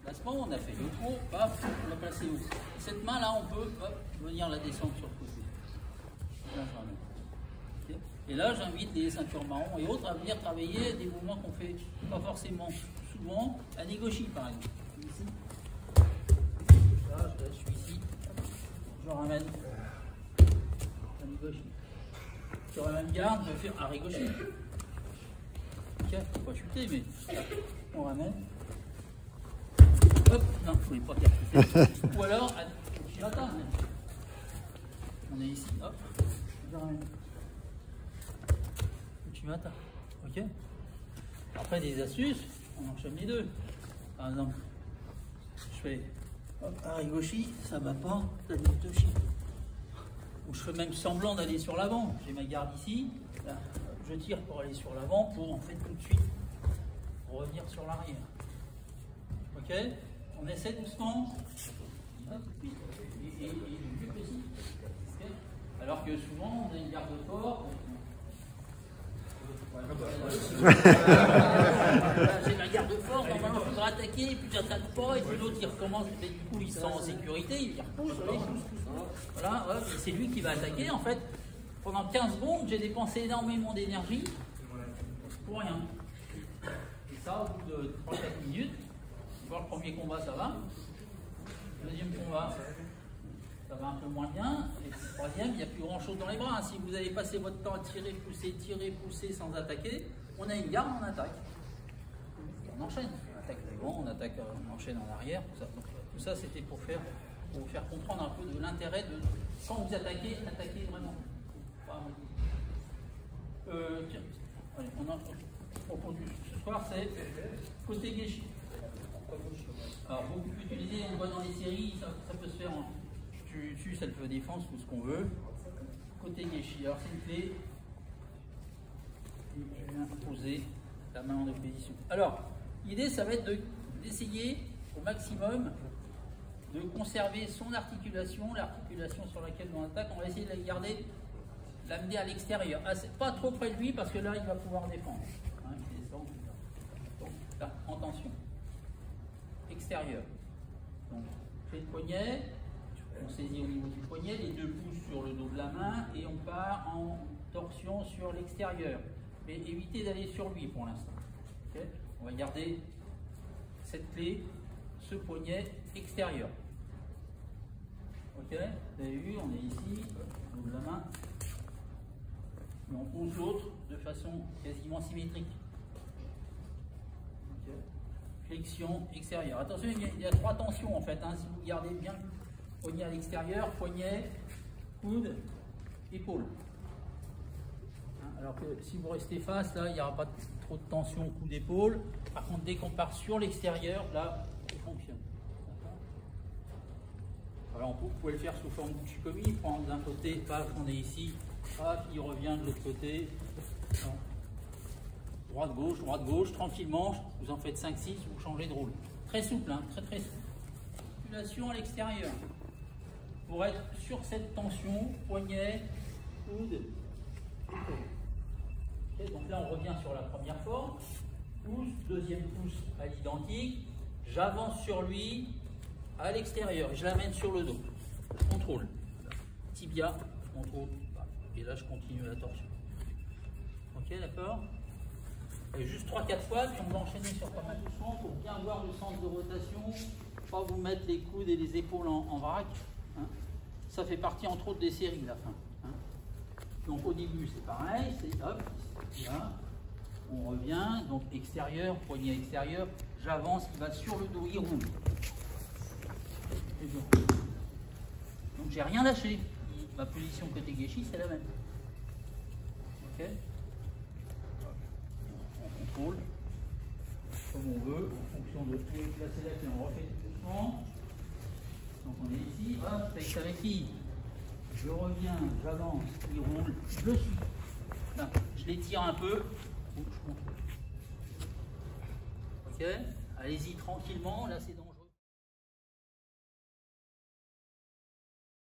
Placement, on a fait le tour, paf, on l'a placé haut. Cette main-là, on peut venir la descendre sur le côté. Là, okay. Et là, j'invite les ceintures marron et autres à venir travailler des mouvements qu'on fait pas forcément souvent, à négochi par exemple. Ici. Là, je suis ici. Je ramène à négochi. Je ramène garde, je vais faire un rigochi. Ok, faut pas chuter, mais on ramène. Hop, non, il ne faut pas percuter. Ou alors, Shirata. On est ici, hop, je ramène. Shirata, ok. Après, des astuces, on enchaîne les deux. Par exemple, je fais Arigoshi, ça va pas, Toshi. Ou je fais même semblant d'aller sur l'avant. J'ai ma garde ici, là, je tire pour aller sur l'avant pour en fait tout de suite revenir sur l'arrière. Ok, on essaie doucement. Et le but aussi. Okay. Alors que souvent on a une garde fort. J'ai ma garde forte, normalement il faudra attaquer, puis j'attaque pas, et puis l'autre il recommence, et du coup il se sent en sécurité, il repousse, voilà, ouais, c'est lui qui va attaquer. En fait, pendant 15 secondes, j'ai dépensé énormément d'énergie pour rien. Et ça, au bout de 3-4 minutes, voir le premier combat ça va, le deuxième combat ça va un peu moins bien, et le troisième, il n'y a plus grand chose dans les bras. Si vous avez passé votre temps à tirer, pousser sans attaquer, on a une garde, on attaque. Et on enchaîne. On attaque devant, on enchaîne en arrière. Tout ça c'était pour vous faire comprendre un peu de l'intérêt de, quand vous attaquez vraiment. Tiens, allez, on a propos ce soir, c'est côté geshi. Alors beaucoup utilisé, on le voit dans les séries, ça peut se faire en dessus, ça peut défense, tout ce qu'on veut. Côté geshi, alors c'est une clé. Et je viens poser la main en opposition. Alors, l'idée, ça va être d'essayer au maximum de conserver son articulation, l'articulation sur laquelle on attaque. On va essayer de la garder, l'amener à l'extérieur. Ah, pas trop près de lui parce que là, il va pouvoir défendre. Hein, il descend. Donc, là, en tension. Extérieur. Donc, clé de poignet. On saisit au niveau du poignet, les deux pouces sur le dos de la main et on part en torsion sur l'extérieur. Mais évitez d'aller sur lui pour l'instant. Okay, on va garder cette clé, ce poignet extérieur. Ok, vous avez vu, on est ici, au dos de la main. Et on pose l'autre de façon quasiment symétrique. Okay. Flexion extérieure. Attention, il y a 3 tensions en fait. Hein, si vous gardez bien poignet à l'extérieur, poignet, coude, épaule. Alors que si vous restez face, là, il n'y aura pas trop de tension au coude d'épaule. Par contre, dès qu'on part sur l'extérieur, là, ça fonctionne. Alors, vous pouvez le faire sous forme de chikomi, prendre d'un côté, paf, on est ici, paf, il revient de l'autre côté. Droite, gauche, tranquillement, vous en faites 5-6, vous changez de rôle. Très souple, hein, très souple. Articulation à l'extérieur. Pour être sur cette tension, poignet, coude, épaule. Okay, donc là, on revient sur la première forme. Pouce, deuxième pouce à l'identique. J'avance sur lui à l'extérieur. Je l'amène sur le dos. Je contrôle. Tibia, je contrôle. Et là, je continue la torsion. Ok, d'accord? Juste 3-4 fois, puis on va enchaîner sur pas mal doucement pour bien voir le sens de rotation. Pas vous mettre les coudes et les épaules en vrac. Hein. Ça fait partie entre autres des séries la fin. Hein. Donc au début c'est pareil, c'est hop, là, on revient, donc extérieur, poignet extérieur, j'avance, il va sur le dos, il roule. Donc j'ai rien lâché. Ma position côté geshi c'est la même. Ok. On contrôle comme on veut, en fonction de placer la clé, on refait tout doucement. Donc on est ici, hop, c'est avec qui je reviens, j'avance, il roule, je suis. Là, je l'étire un peu, je contrôle. Ok, allez-y tranquillement, là c'est dans